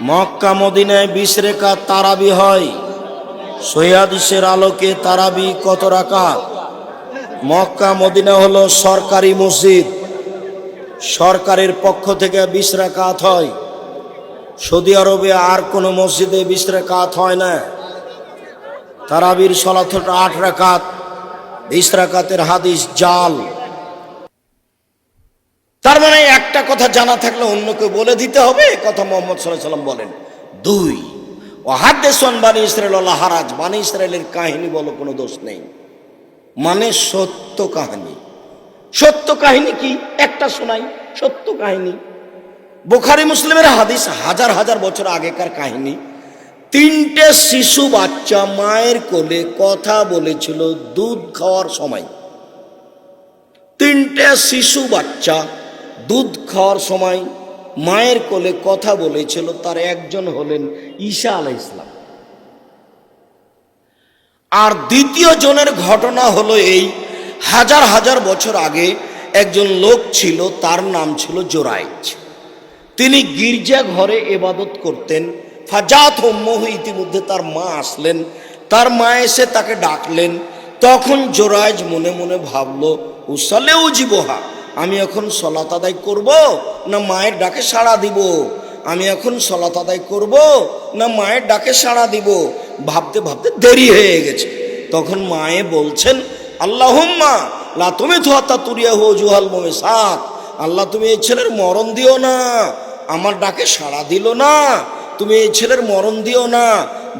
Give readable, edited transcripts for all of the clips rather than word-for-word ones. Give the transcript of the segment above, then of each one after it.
মক্কা মদিনায় 20 রাকাত তারাবি হয়। সহিহ হাদিসের আলোকে তারাবি কত রাকাত? মক্কা মদিনা হলো সরকারি মসজিদ, সরকারের পক্ষ থেকে 20 রাকাত হয়। সৌদি আরবে আর কোনো মসজিদে 20 রাকাত হয় না। তারাবির সালাত 8 রাকাত। 20 রাকাতের হাদিস জাল। তার মানে একটা কথা জানা থাকলে অন্যকে বলে দিতে হবে, কথা মুহাম্মদ সাল্লাল্লাহু আলাইহি ওয়াসাল্লাম বলেন। 2, ও হাদিসুন বানি ইসরাইল ওয়ালা হারাজ, বানি ইসরাইলের কাহিনী বলো কোনো দোষ নেই, মানে সত্য কাহিনী। সত্য কাহিনী কি? একটা শোনাই সত্য কাহিনী। বুখারী মুসলিমের হাদিস, হাজার হাজার বছর আগেকার কাহিনী। 3টে শিশু বাচ্চা মায়ের কোলে কথা বলেছিল দুধ খাওয়ার সময়। 3টে শিশু বাচ্চা দুধ খাওয়ার সময় মায়ের কোলে কথা বলেছিল। তার একজন হলেন ঈসা আলাইহিস সালাম। আর দ্বিতীয় জনের ঘটনা হলো এই, হাজার হাজার বছর আগে একজন লোক ছিল, তার নাম ছিল জোরাইজ। তিনি গির্জা ঘরে ইবাদত করতেন। ফাজাত উম্মুহু, ইতিমধ্যে তার মা আসলেন। তার মা এসে তাকে ডাকলেন। তখন জোরাইজ মনে মনে ভাবলো, উসালে উজিবহা, আমি এখন সালাত আদায় করব না মায়ের ডাকে সাড়া দিব? আমি এখন সালাত আদায় করব না মায়ের ডাকে সাড়া দিব? ভাবতে ভাবতে দেরি হয়ে গেছে। তখন মায়ে বলছেন, আল্লাহুম্মা লা তুমিতু হাত্তা তুরিয়াহু ওজুহাল মুমিসাত, আল্লাহ তুমি এই ছেলের মরণ দিও না। আমার ডাকে সাড়া দিল না, তুমি এই ছেলের মরণ দিও না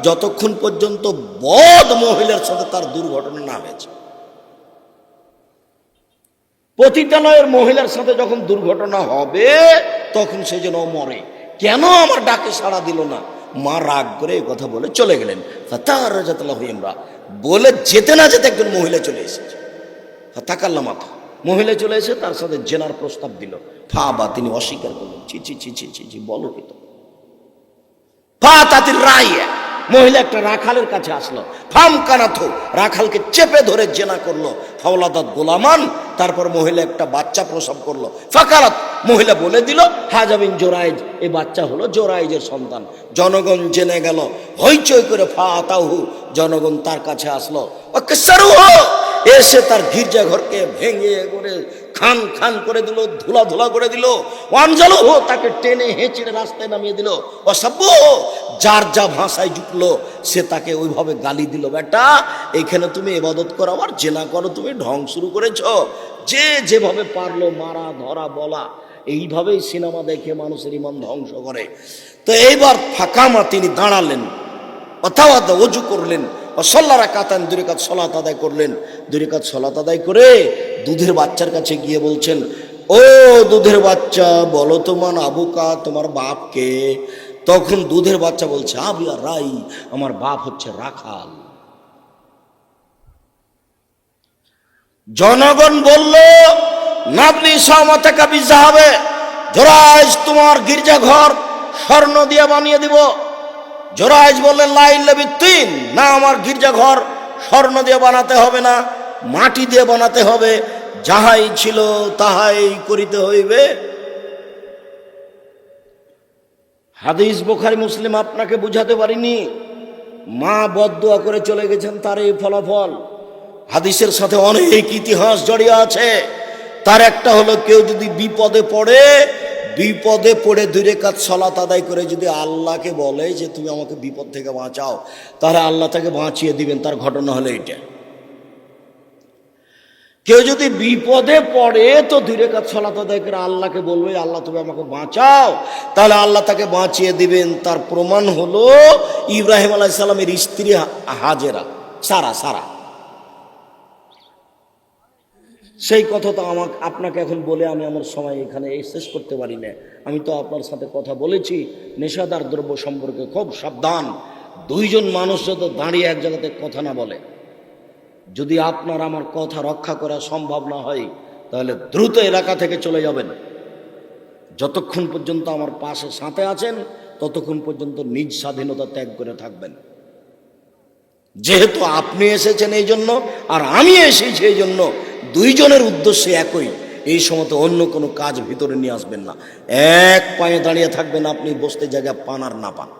যতক্ষণ পর্যন্ত বদ মহিলার সাথে তার দুর্ঘটনা না হয়েছে। পতিতালয়ের মহিলার সাথে যখন দুর্ঘটনা হবে তখন সে যেন মরে। কেন আমার ডাকে সাড়া দিল না? মা রাগ করে এই কথা বলে চলে গেলেন। বলে যেতে না যেতে একজন মহিলা চলে এসেছে। তাকাল্লামাতা, মহিলা চলে এসে তার সাথে জেনার প্রস্তাব দিল। বা তিনি অস্বীকার করলেন। ছি ছি ছি ছি ছি ছি, বলো কি তো। মহিলা একটা রাখালের কাছে আসলো। ফাম কানাথো, রাখালকে চেপে ধরে জেনা করলো। ফাওলাদাত গোলামান, তারপর মহিলা একটা বাচ্চা প্রসব করলো। ফাকারাত, মহিলা বলে দিল, হাজাবিন জোরাইজ, এই বাচ্চা হলো জোরাইজের সন্তান। জনগণ জেনে গেল, হইচই করে ফাতাহু, জনগণ তার কাছে আসলো। এসে তার গির্জা ঘরকে ভেঙে করে খান খান করে দিল, ধুলা ধুলা করে দিল। ওয়ানজালু, তাকে টেনে হেঁচড়ে রাস্তায় নামিয়ে দিল। অসভ্য, যার যা ভাষায় জুটলো সে তাকে ওইভাবে গালি দিল। বেটা, এখানে তুমি ইবাদত করো আর জেনা করো, তুমি ঢং শুরু করেছ। যে যেভাবে পারলো মারা ধরা বলা, এইভাবেই সিনেমা দেখে মানুষের ইমান ধ্বংস করে। তো এইবার ফাঁকামা, তিনি দাঁড়ালেন, অথবা ওযু করলেন, সাল্লা রাকাতান, 2 রাকাত সালাত আদায় করলেন। 2 রাকাত সালাত আদায় করে দুধের বাচ্চার কাছে গিয়ে বলছেন, ও দুধের বাচ্চা, বলো তোমার আবুকা, তোমার বাপকে? তখন দুধের বাচ্চা বলছে, আবিয়া রাই, আমার বাপ হচ্ছে রাখাল। জনগণ বলল, নাবনি সামাতাকা বিজাহাবে, জোরাইজ তোমার গির্জা ঘর স্বর্ণ দিয়ে বানিয়ে দিব। জোরাইজ বললেন, লা ইল্লা বিত্তিন, না, আমার গির্জা ঘর স্বর্ণ দিয়ে বানাতে হবে না, মাটি দিয়ে বানাতে হবে। যাহাই ছিল তাহাই করিতে হইবে। হাদিস বুখারী মুসলিম আপনাকে বুঝাতে পারিনি। মা বদদুয়া করে চলে গেছেন, তার এই ফলাফল। হাদিসের সাথে অনেক ইতিহাস জড়িয়ে আছে। তার একটা হলো, কেউ যদি বিপদে পড়ে 2 রাকাত সালাত আদায় করে যদি আল্লাহকে বলে যে তুমি আমাকে বিপদ থেকে বাঁচাও, তাহলে আল্লাহ তাকে বাঁচিয়ে দিবেন। তার ঘটনা হলো এইটা। কেউ যদি বিপদে পড়ে তো 2 রাকাত সালাত আদায় করে আল্লাহকে বলবে, আল্লাহ তুমি আমাকে বাঁচাও, তাহলে আল্লাহ তাকে বাঁচিয়ে দিবেন। তার প্রমাণ হলো ইব্রাহিম আলাইহিস সালামের স্ত্রী হাজেরা, সারা। সেই কথা তো আপনাকে এখন বলে আমি আমার সময় এখানে শেষ করতে পারি না। আমি তো আপনার সাথে কথা বলেছি নেশাদার দ্রব্য সম্পর্কে, খুব সাবধান। 2 জন মানুষ যত দাঁড়িয়ে এক জায়গাতে কথা না বলে, যদি আপনার আমার কথা রক্ষা করা সম্ভব না হয়, তাহলে দ্রুত এলাকা থেকে চলে যাবেন। যতক্ষণ পর্যন্ত আমার পাশে সাথে আছেন ততক্ষণ পর্যন্ত নিজ স্বাধীনতা ত্যাগ করে থাকবেন। যেহেতু আপনি এসেছেন এই জন্য আর আমি এসেছি এই জন্য, 2 জনের উদ্দেশ্য একই, এই সময় অন্য কোনো কাজ ভিতরে নিয়ে আসবেন না। এক পায়ে দাঁড়িয়ে থাকবেন, আপনি বসতে জায়গা পান আর না পান।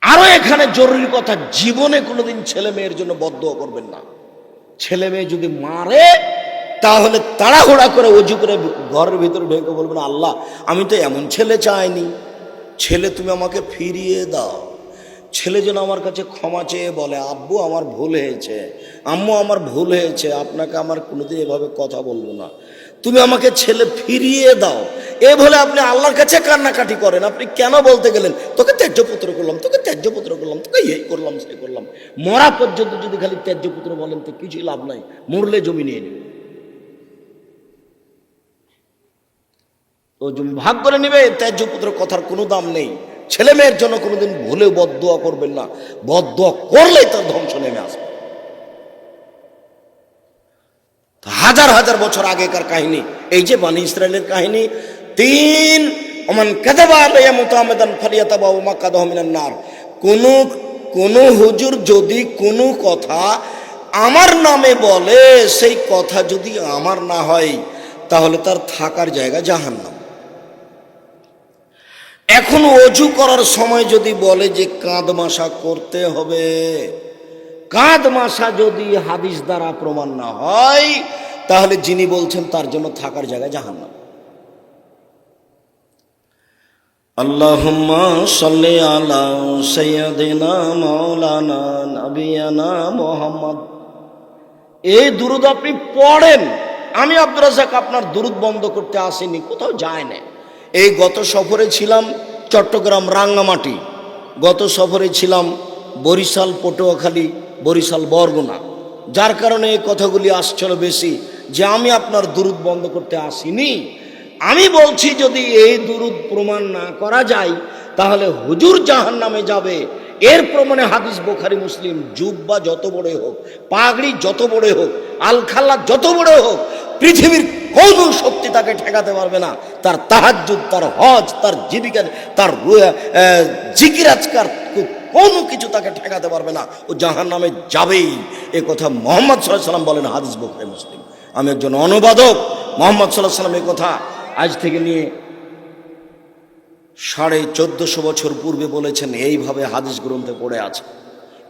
আরো এখানে জরুরি কথা, জীবনে কোনোদিন ছেলে মেয়ের জন্য বদদোয়া করবেন না। ছেলে মেয়ে যদি মারে তাহলে তাড়াহুড়া করে অজু করে ঘরের ভিতরে ঢুকে বলবেন, আল্লাহ আমি তো এমন ছেলে চাইনি, ছেলে তুমি আমাকে ফিরিয়ে দাও। ছেলে যেন আমার কাছে ক্ষমা চেয়ে বলে, আব্বু আমার ভুল হয়েছে, আম্মু আমার ভুল হয়েছে, আপনাকে আমার কোনোদিন এভাবে কথা বলবো না, তুমি আমাকে ছেলে ফিরিয়ে দাও। এ বলে আপনি আল্লাহর কাছে কান্নাকাটি করেন। আপনি কেন বলতে গেলেন তোকে ত্যায্য পুত্র করলাম, তোকে ত্যায্য পুত্র করলাম, তোকে এই করলাম সেই করলাম। মরা পর্যন্ত যদি খালি ত্যায্য পুত্র বলেন তো কিছুই লাভ নাই, মরলে জমি নিয়ে নেবে, তো জমি ভাগ করে নেবে। ত্যায্য পুত্র কথার কোনো দাম নেই। ছেলে মেয়ের জন্য কোনোদিন ভুলেও বদদোয়া করবেন না, বদদোয়া করলেই তার ধ্বংস নেমে আসবে। হাজার হাজার বছর আগেকার কাহিনী, এই যে বনী ইসরায়েলের কাহিনী। তিন ওমান কাযাবা আলাইয়া মুতাআম্মিদান ফালিয়াতাবাউ মাকআদাহু মিনান নার। কোন হুজুর যদি কোনো কথা আমার নামে বলে, সেই কথা যদি আমার না হয় তাহলে তার থাকার জায়গা জাহান্নাম। এখন অজু করার সময় যদি বলে যে কাঁধ মাসা করতে হবে, কাঁধ মাসা যদি হাদিস দ্বারা প্রমাণ না হয় তাহলে যিনি বলছেন তার জন্য থাকার জায়গা জাহান্নাম। আল্লাহুম্মা সাল্লি আলা সাইয়্যিদিনা মাওলানা নবিয়ানা মুহাম্মদ। এই দুরূদ আপনি পড়েন। আমি আব্দুর রাজ্জাক আপনার দুরূদ বন্ধ করতে আসিনি, কোথাও যায় না। এই গত সফরে ছিলাম চট্টগ্রাম রাঙ্গামাটি, গত সফরে ছিলাম বরিশাল পটুয়াখালী, বরিশাল বরগুনা, যার কারণে এই কথাগুলি আসছিল বেশি, যে আমি আপনার দুরূদ বন্ধ করতে আসিনি। আমি বলছি যদি এই দুরূদ প্রমাণ না করা যায় তাহলে হুজুর জাহান্নামে যাবে। এর প্রমাণে হাদিস বুখারী মুসলিম। জুব্বা যত বড় হোক, পাগড়ি যত বড় হোক, আলখাল্লা যত বড় হোক, পৃথিবীর কোন শক্তি তাকে ঠেকাতে পারবে না। তার তাহাজ্জুদ, তার হজ, তার জীবিকা, তার জিকির আজকার কোনো কিছু তাকে ঠেকাতে পারবে না। ও জাহান্নামে যাবেই। এ কথা মুহাম্মদ সাল্লাল্লাহু আলাইহি ওয়াসাল্লাম বলেন, হাদিস বুখারী মুসলিম। আমি একজন অনুবাদক। মুহাম্মদ সাল্লাল্লাহু আলাইহি ওয়াসাল্লাম এই কথা আজ থেকে নিয়ে 1450 বছর পূর্বে বলেছেন। এইভাবে হাদিস গ্রন্থে পড়ে আছে।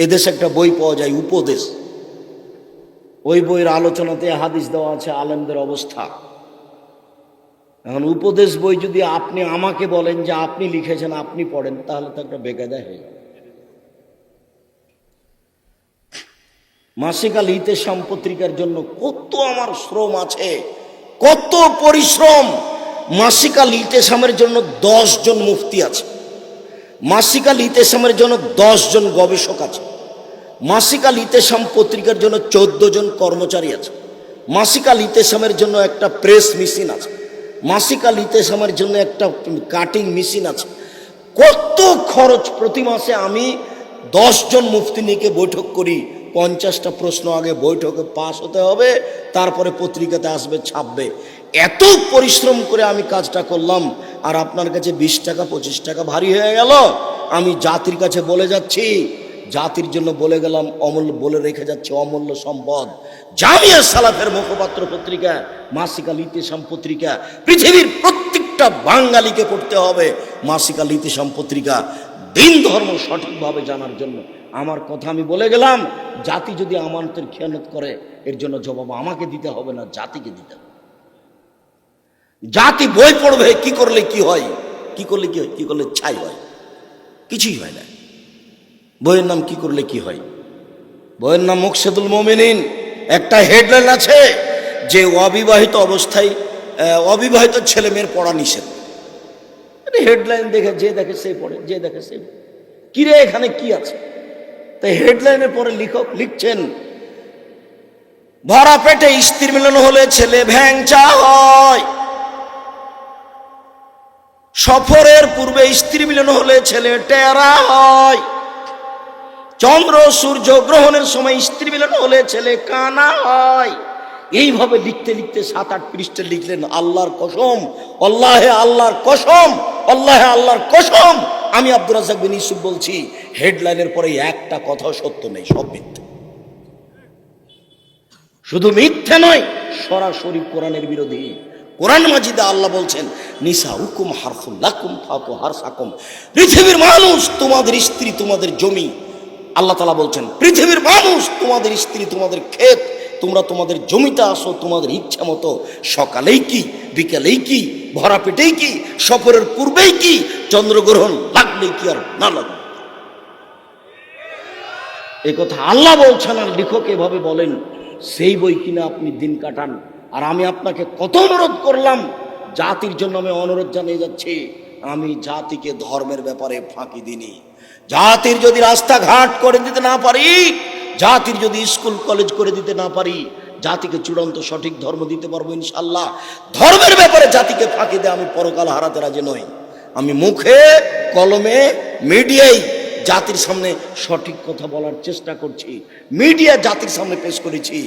এদেশে একটা বই পাওয়া যায়, উপদেশ। ওই বইয়ের আলোচনাতে হাদিস দেওয়া আছে আলেমদের অবস্থা। এখন উপদেশ বই যদি আপনি আমাকে বলেন যে আপনি লিখেছেন, আপনি পড়েন, তাহলে তো একটা বেকায়দা হয়ে যাবে। মাসিক আল ইতেসাম পত্রিকার জন্য কত আমার শ্রম আছে, কত পরিশ্রম। মাসিক আল ইতেসামের জন্য 10 জন মুফতি আছে, মাসিক আল ইতেসামের জন্য 10 জন গবেষক আছে, মাসিক আল ইতেসাম পত্রিকার জন্য 14 জন কর্মচারী আছে, মাসিক আল ইতেসামের জন্য একটা প্রেস মেশিন আছে, মাসিক আল ইতেসামের জন্য একটা কাটিং মেশিন আছে। কত খরচ প্রতি মাসে। আমি 10 জন মুফতি নিয়ে বৈঠক করি। 50টা প্রশ্ন আগে বৈঠকে পাস হতে হবে, তারপরে পত্রিকাতে আসবে, ছাপবে। এত পরিশ্রম করে আমি কাজটা করলাম, আর আপনার কাছে 20 টাকা 25 টাকা ভারী হয়ে গেল। আমি জাতির কাছে বলে যাচ্ছি, জাতির জন্য বলে গেলাম, অমূল্য বলে রেখে যাচ্ছে অমূল্য সম্পদ। জামিয়া সালাফের মুখপাত্র পত্রিকা মাসিক আল ইতেসাম পত্রিকা। পৃথিবীর প্রত্যেকটা বাঙালিকে পড়তে হবে মাসিক আল ইতেসাম পত্রিকা, দিন ধর্ম সঠিকভাবে জানার জন্য। আমার কথা আমি বলে গেলাম, জাতি যদি আমানতের খেয়ানত করে এর জন্য জবাব আমাকে দিতে হবে না, জাতিকে দিতে হবে। জাতি বই পড়বে কি করলে কি হয়, কি করলে কি হয়, কি করলে ছাই হয়, কিছুই হয় না। বইয়ের নাম কি করলে কি হয়, বইয়ের নাম মুকশেদুল মুমিনিন। একটা হেডলাইন আছে যে অবিবাহিত অবস্থায় অবিবাহিত ছেলে মেয়ের পড়া নিষেধ। হেডলাইন দেখে যে দেখে সে পড়ে, যে দেখে সে। কিরে এখানে কি আছে? তাই হেডলাইনের পরে লেখক লিখছেন, ভরা পেটে স্ত্রী মিলন হলে ছেলে ভ্যাংচা হয়, সফরের পূর্বে স্ত্রী মিলন হলে ছেলে টেরা হয়, চন্দ্র সূর্য গ্রহণের সময় স্ত্রী মিলন হলে ছেলে কানা হয়। এইভাবে লিখতে লিখতে 7-8 পৃষ্ঠা লিখলেন। আল্লাহর কসম, আল্লাহে আল্লাহর কসম, আল্লাহে আল্লাহর কসম, আমি আব্দুর রাজ্জাক বিন ইউসুফ বলছি, হেডলাইনের পরে একটা কথাও সত্য নেই, সব মিথ্যা। শুধু মিথ্যা নয়, সরাসরি কোরআনের বিরোধী। কোরআন মাজিদে আল্লাহ বলছেন, নিসাউকুম হারসুল লাকুম ফাতু হারসাকুম, পৃথিবীর মানুষ তোমাদের স্ত্রী, তোমাদের জমি। আল্লাহ তাআলা বলছেন, পৃথিবীর মানুষ তোমাদের স্ত্রী, তোমাদের ক্ষেত, তোমরা তোমাদের জমিতে আসো তোমাদের ইচ্ছা মতো, সকালেই কি, বিকালেই কি, ভরা পেটেই কি, সফরের পূর্বেই কি, চন্দ্রগ্রহণ লাগলেই কি আর না লাগলে। এই কথা আল্লাহ বলছেন, আর লেখক এভাবে বলেন, সেই বই কিনা আপনি দিন কাটান। আর আমি আপনাকে কত অনুরোধ করলাম, জাতির জন্য আমি অনুরোধ জানিয়ে যাচ্ছি, আমি জাতিকে ধর্মের ব্যাপারে ফাঁকি দিইনি। জাতির যদি রাস্তাঘাট করে দিতে না পারি, জাতির যদি স্কুল কলেজ করে দিতে না পারি, জাতিকে চূড়ান্ত সঠিক ধর্ম দিতে পারবো ইনশাল্লাহ। ধর্মের ব্যাপারে জাতিকে ফাঁকি দেয় আমি পরকাল হারাতে রাজি নই। আমি মুখে কলমে মিডিয়ায় জাতির সামনে সঠিক কথা বলার চেষ্টা করছি, মিডিয়া জাতির সামনে পেশ করেছি।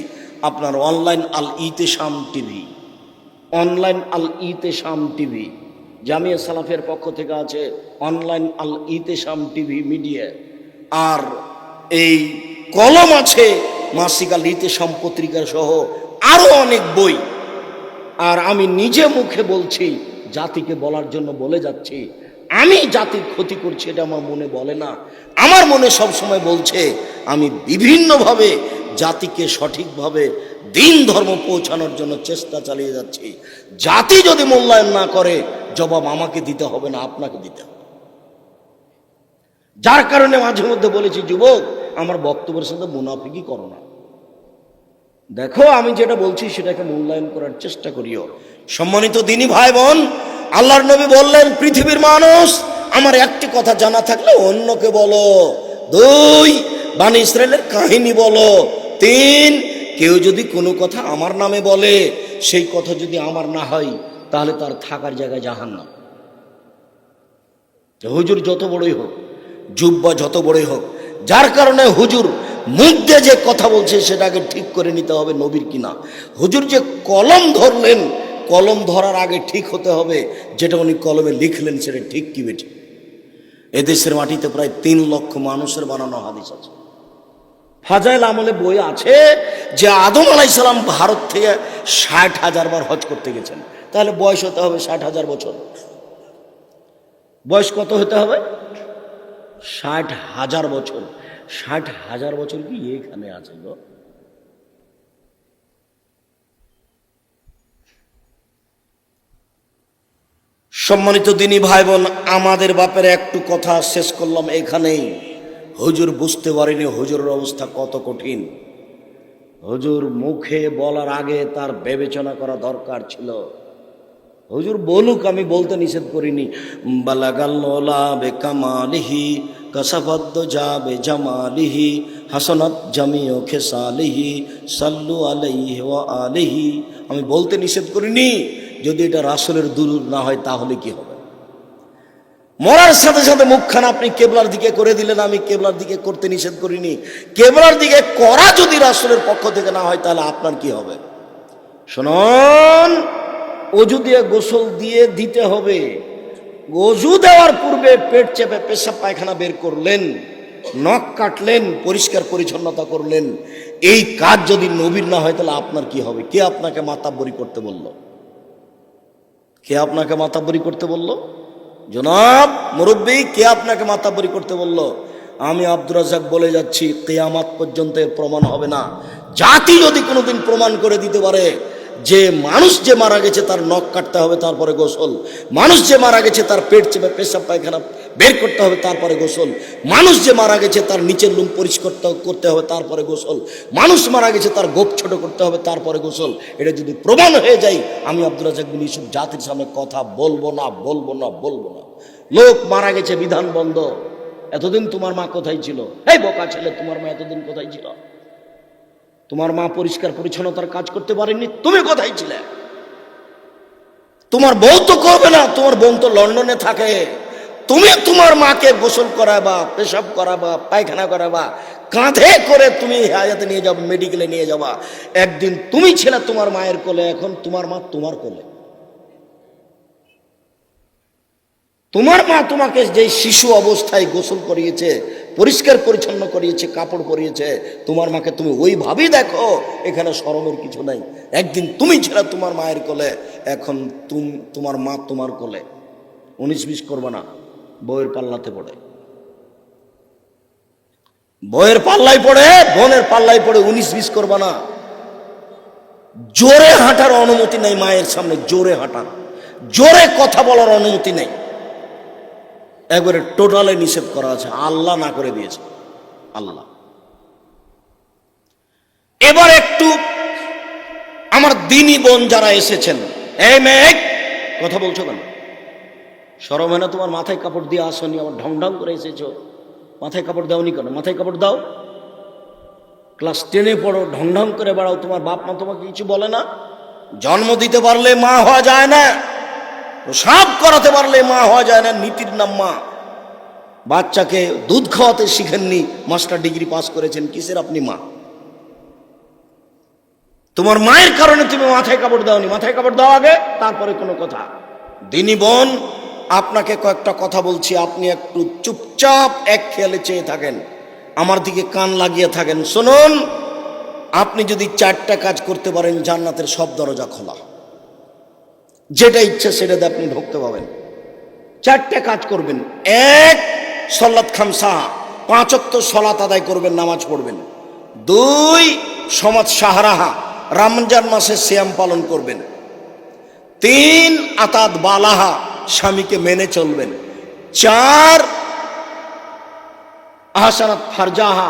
আপনার অনলাইন আল ইতেশাম টিভি, অনলাইন আল ইতেশাম টিভি, জামিয়া সালাফের পক্ষ থেকে আছে অনলাইন আল ইতেশাম টিভি মিডিয়া। আর এই কলম আছে মাসিক আল ইতেশাম পত্রিকা সহ আরো অনেক বই। আর আমি নিজে মুখে বলছি, জাতিকে বলার জন্য বলে যাচ্ছি, আমি জাতির ক্ষতি করছি এটা আমার মনে বলে না, আমার মনে সব সময় বলছে আমি বিভিন্নভাবে জাতিকে সঠিকভাবে দিন ধর্ম পৌঁছানোর জন্য চেষ্টা চালিয়ে যাচ্ছি। জাতি যদি মূল্যায়ন না করে, জবাব আমাকে দিতে হবে না, আপনাকে দিতে হবে। যার কারণে মাঝে মধ্যে বলেছি, যুবক আমার বক্তব্যের সাথে মুনাফিকি করো না, দেখো আমি যেটা বলছি সেটাকে মূল্যায়ন করার চেষ্টা করিও। সম্মানিত দিনী ভাই বোন, আল্লাহর নবী বললেন, পৃথিবীর মানুষ আমার একটি কথা জানা থাকলে অন্যকে বলো। 2, বানী ইসরায়েলের কাহিনী বলো। 3, কেউ যদি কোনো কথা আমার নামে বলে, সেই কথা যদি আমার না হয়, তাহলে তার থাকার জায়গায় জাহান্নাম। হুজুর যত বড়ই হোক, জুব্বা যত বড়ই হোক, যার কারণে হুজুর মুখ দিয়ে যে কথা বলছে সেটাকে ঠিক করে নিতে হবে নবীর কিনা। হুজুর যে কলম ধরলেন, কলম ধরার আগে ঠিক হতে হবে যেটা উনি কলমে লিখলেন সেটা ঠিক কি বেঠিক। এদেশের মাটিতে প্রায় 3 লক্ষ মানুষের বানানো হাদিস আছে। ফাজাইল আমলে বই আছে যে আদম আলাইহিস সালাম ভারত থেকে 60,000 বার হজ করতে গেছেন। তাহলে বয়স হতে হবে 60,000 বছর। বয়স কত হতে হবে? 60,000 বছর। 60,000 বছর কি এখানে আছে গো? সম্মানিত দিনী ভাই বোন, আমাদের বাপের একটু কথা শেষ করলাম এখানেই। হুজুর বুঝতে পারিনি হুজুরের অবস্থা কত কঠিন। হুজুর মুখে বলার আগে তার বিবেচনা করা দরকার ছিল। হুজুর বলুক, আমি বলতে নিষেধ করিনি। বালাগাল্লা বেকামালিহি কাসাফাদ্দ যাবে জামালিহি হাসানাত জামিও খেসালিহি সাল্লু আলাইহি ওয়া আলিহি। আমি বলতে নিষেধ করিনি। যদি এটা রাসূলের দুরূদ না হয় তাহলে কি হবে? মরার সাথে সাথে মুখখানা আপনি কেবলার দিকে করে দিলেন, আমি কেবলার দিকে করতে নিষেধ করিনি। কেবলার দিকে করা যদি রাসূলের পক্ষ থেকে না হয় তাহলে আপনার কি হবে? শুনুন, অজু দিয়ে গোসল দিয়ে দিতে হবে। অজু দেওয়ার পূর্বে পেট চেপে পেশাব পায়খানা বের করলেন, নখ কাটলেন, পরিষ্কার পরিচ্ছন্নতা করলেন। এই কাজ যদি নবীর না হয় তাহলে আপনার কি হবে? কে আপনাকে মাতাব্বরি করতে বলল? কে আপনাকে মাতাব্বরি করতে বলল? জনাব মুরব্বী, কে আপনাকে মাতাব্বরি করতে বলল? আমি আব্দুর রাজ্জাক বলে যাচ্ছি, কিয়ামত পর্যন্ত এর প্রমাণ হবে না। জাতি যদি কোনোদিন প্রমাণ করে দিতে পারে যে মানুষ যে মারা গেছে তার নখ কাটতে হবে তারপরে গোসল, মানুষ যে মারা গেছে তার পেট চেপে পেশাব পায়খানা বের করতে হবে তারপরে গোসল, মানুষ যে মারা গেছে তার নিচের লুম পরিষ্কার করতে হবে তারপরে গোসল, মানুষ মারা গেছে তার গোপ ছোট করতে হবে তারপরে গোসল, এটা যদি প্রমাণ হয়ে যায়, আমি আব্দুর রাজ্জাক বিন ইউসুফ জাতির সামনে কথা বলবো না, বলবো না, বলবো না। লোক মারা গেছে বিধান বন্ধ। এতদিন তোমার মা কোথায় ছিল? এই বোকা ছেলে, তোমার মা এতদিন কোথায় ছিল? তোমার মা পরিষ্কার পরিচ্ছন্নতার কাজ করতে পারেননি, তুমি কোথায় ছিলে? তোমার বউ তো করবে না, তোমার বোন তো লন্ডনে থাকে। তুমি তোমার মাকে গোসল করাবা, পেশাব করাবা, পায়খানা করাবা, কাঁধে করে তুমি হায়াতে নিয়ে যাবে, মেডিকেলে নিয়ে যাবা। একদিন তুমি ছিলে তোমার মায়ের কোলে, এখন তোমার মা তোমার কোলে। তোমার মা তোমাকে যে শিশু অবস্থায় গোসল করিয়েছে পরিষ্কার পরিচ্ছন্ন করিয়েছে, কাপড় পরিয়েছে, তোমার মাকে তুমি ওইভাবেই দেখো, এখানে শরমের কিছু নাই। একদিন তুমি ছিল তোমার মায়ের কোলে, এখন তোমার মা তোমার কোলে। 19-20 করবে না, বউয়ের পাল্লাতে পড়ে, বউয়ের পাল্লাই পড়ে, বোনের পাল্লাই পড়ে, 19-20 করবে না। জোরে হাঁটার অনুমতি নেই মায়ের সামনে, জোরে হাঁটার, জোরে কথা বলার অনুমতি নেই, একবারে টোটালে নিষেধ করা আছে, আল্লাহ না করে দিয়েছে, আল্লাহ। এবার একটু আমার দিনী বোন যারা এসেছেন, এই মেয়ে কথা বলছো কেন? শরম হয় না তোমার? মাথায় কাপড় দিয়ে আসনি, আমার ঢং ঢং করে এসেছো, মাথায় কাপড় দাওনি কেন? মাথায় কাপড় দাও, ক্লাস 10-এ পড়ো, ঢং ঢং করে বাড়াও, তোমার বাপ মা তোমাকে কিছু বলে না? জন্ম দিতে পারলে মা হওয়া যায় না, সব করাতে পারলে মা হওয়া যায় না, নীতির নাম মা। বাচ্চাকে দুধ খাওয়াতে শিখেননি, মাস্টার ডিগ্রি পাস করেছেন, কিসের আপনি মা? তোমার মায়ের কারণে তুমি মাথায় কাপড় দাওনি, মাথায় কাপড় দাও আগে, তারপরে কোনো কথা। দিনী বোন, আপনাকে কয়েকটা কথা বলছি, আপনি একটু চুপচাপ এক খেয়ালে চেয়ে থাকেন, আমার দিকে কান লাগিয়ে থাকেন, শুনুন। আপনি যদি 4টা কাজ করতে পারেন, জান্নাতের সব দরজা খোলা, যেটা ইচ্ছা সেটাতে আপনি ঢুকতে পাবেন। 4টা কাজ করবেন। 1, সলাত খামসা, 5 ওয়াক্ত সলাত আদায় করবেন, নামাজ পড়বেন। 2, সমাজ সাহারাহা, রমজান মাসে সিয়াম পালন করবেন। 3, আতাত বালাহা, স্বামীকে মেনে চলবেন। 4, আহসানাত ফারজাহা,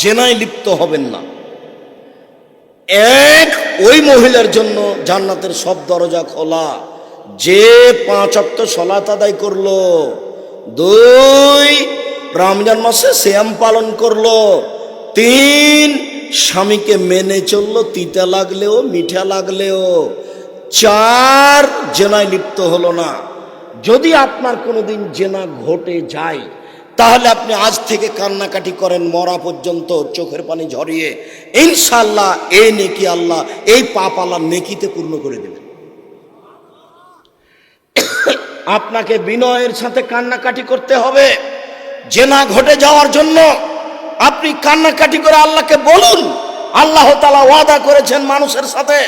জেনায় লিপ্ত হবেন না। 1, ওই মহিলার জন্য জান্নাতের সব দরজা খোলা, যে 5 ওয়াক্ত সালাত আদায় করলো। 2, রমজান মাসে সিয়াম পালন করলো। 3, স্বামীকে মেনে চললো, তিতা লাগলেও মিঠা লাগলেও। 4, জেনায় লিপ্ত হলো না। যদি আপনার কোনোদিন জেনা ঘটে যায়, তাহলে আপনি আজ থেকে কান্নাকাটি করেন মরা পর্যন্ত, চোখের পানি ঝরিয়ে, ইনশাআল্লাহ এই নেকি আল্লাহ, এই পাপ আল্লাহ নেকিতে পূর্ণ করে দেবেন। আপনাকে বিনয়ের সাথে কান্নাকাটি করতে হবে। জেনা ঘটে যাওয়ার জন্য আপনি কান্নাকাটি করে আল্লাহকে বলুন। আল্লাহ তাআলা ওয়াদা করেছেন মানুষের সাথে,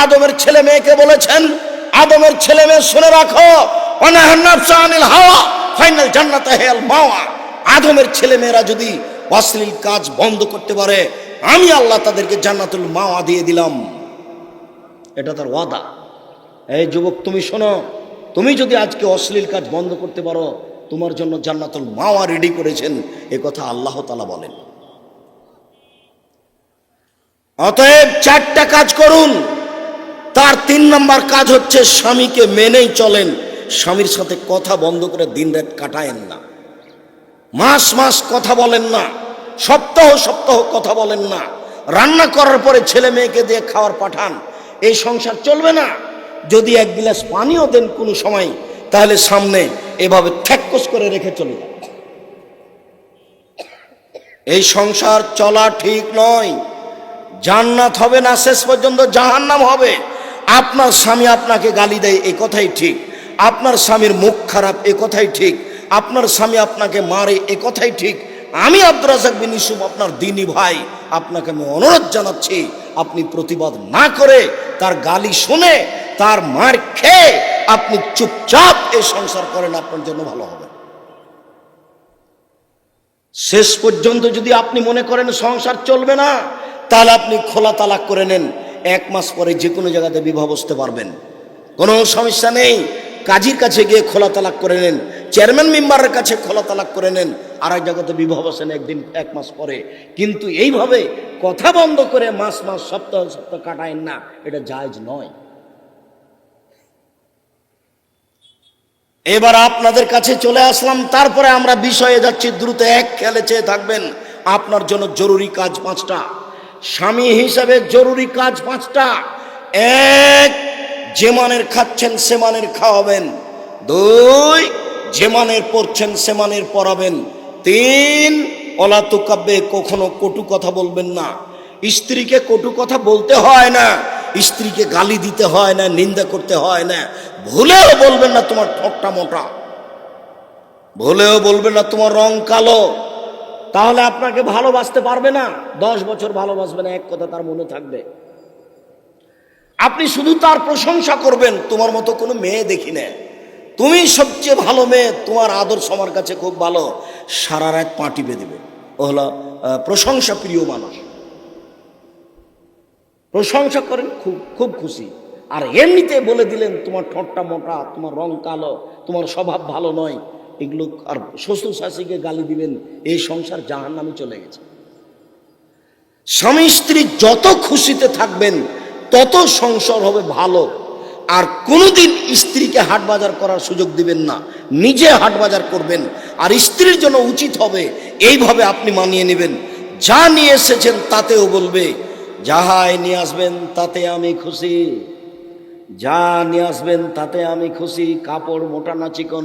আদমের ছেলে মেয়েকে বলেছেন, আদমের ছেলে মেয়ে শুনে রাখো, ওয়ানাহান নাফসা আনিল হাওয়া ফাইনাল জান্নাতা হিয়াল মাওয়া। আদমের ছেলে মেয়েরা যদি অশ্লীল কাজ বন্ধ করতে পারে, আমি আল্লাহ তাদেরকে জান্নাতুল মাওয়া দিয়ে দিলাম, এটা তার ওয়াদা। এই যুবক তুমি শোনো, তুমি যদি আজকে অশ্লীল কাজ বন্ধ করতে পারো, তোমার জন্য জান্নাতুল মাওয়া রেডি করেছেন, এ কথা আল্লাহ তাআলা বলেন। অতএব 4টা কাজ করুন। তার 3 নম্বর কাজ হচ্ছে স্বামীকে মেনেই চলেন, স্বামীর সাথে কথা বন্ধ করে দিনরাত কাটায়েন না, মাস মাস কথা বলেন না, সপ্তাহ সপ্তাহ কথা বলেন না। রান্না করার পরে ছেলে মেয়েকে দিয়ে খাওয়ার পাঠান, এই সংসার চলবে না। যদি 1 গ্লাস পানিও দেন কোনো সময়, তাহলে সামনে এভাবে ঠ্যাক্কস করে রেখে চলে যান। এই সংসার চলা ঠিক নয়, জান্নাত হবে না, শেষ পর্যন্ত জাহান্নাম হবে। আপনার স্বামী আপনাকে গালি দেয়, এ কথাই ঠিক। আপনার স্বামীর মুখ খারাপ, এ কথাই ঠিক। আপনার স্বামী আপনাকে মারে, এ কথাই ঠিক। আমি আব্দুর রাজ্জাক বিন ইউসুফ, আপনার দ্বীনি ভাই, আপনাকে আমি অনুরোধ জানাচ্ছি, আপনি প্রতিবাদ না করে, তার গালি শুনে, তার মার খেয়ে আপনি চুপচাপ এই সংসার করেন, আপনার জন্য ভালো হবে। শেষ পর্যন্ত যদি আপনি মনে করেন সংসার চলবে না, তাহলে আপনি খোলা তালাক করে নেন। 1 মাস পরে যে কোনো জায়গাতে বিবাহ বসতে পারবেন, কোনো সমস্যা নেই। কাজীর কাছে গিয়ে খোলা তালাক করে নেন, চেয়ারম্যান মেম্বারের কাছে খোলা তালাক করে নেন, আর এক জায়গাতে বিবাহ বসেন 1 মাস পরে। কিন্তু এইভাবে কথা বন্ধ করে মাস মাস সপ্তাহ সপ্তাহ কাটায়েন না, এটা জায়েজ নয়। এবার আপনাদের কাছে চলে আসলাম, তারপরে আমরা বিষয়ে যাচ্ছি দ্রুত, এক খেয়ালে চেয়ে থাকবেন। আপনার জন্য জরুরি কাজ 5টা, স্বামী হিসাবে জরুরি কাজ 5টা। 1, যে মানের খাচ্ছেন সে মানের খাওয়াবেন। 2, যে মানের পড়ছেন সে মানের পড়াবেন। 3, ওলা তুকাব্বে, কখনো কটু কথা বলবেন না। স্ত্রীকে কটু কথা বলতে হয় না, স্ত্রীকে গালি দিতে হয় না, নিন্দা করতে হয় না। ভুলেও বলবেন না তোমার ঠোঁটটা মোটা, ভুলেও বলবেন না তোমার রং কালো, তাহলে আপনাকে ভালোবাসতে পারবে না, 10 বছর ভালোবাসবে না, এক কথা তার মনে থাকবে। আপনি শুধু তার প্রশংসা করবেন, তোমার মতো কোনো মেয়ে দেখি না, তুমি সবচেয়ে ভালো মেয়ে, তোমার আদর্শ আমার কাছে খুব ভালো, সারা রাত পা টিপে দেবে। ও হলো প্রশংসা প্রিয় মানুষ, প্রশংসা করেন, খুব খুব খুশি। আর এমনিতে বলে দিলেন তোমার ঠোঁটটা মোটা, তোমার রং কালো, তোমার স্বভাব ভালো নয়, এগুলো আর শ্বশুর শাশুড়িকে গালি দিবেন, এই সংসার জাহান্নামে চলে গেছে। স্বামী স্ত্রী যত খুশিতে থাকবেন তত সংসার হবে ভালো। আর কোনোদিন স্ত্রীকে হাট বাজার করার সুযোগ দিবেন না, নিজে হাট বাজার করবেন। আর স্ত্রীর জন্য উচিত হবে এইভাবে আপনি মানিয়ে নেবেন, যা নিয়ে এসেছেন তাতেও বলবে যাহাই নিয়ে আসবেন তাতে আমি খুশি, যা নিয়ে আসবেন তাতে আমি খুশি, কাপড় মোটা না চিকন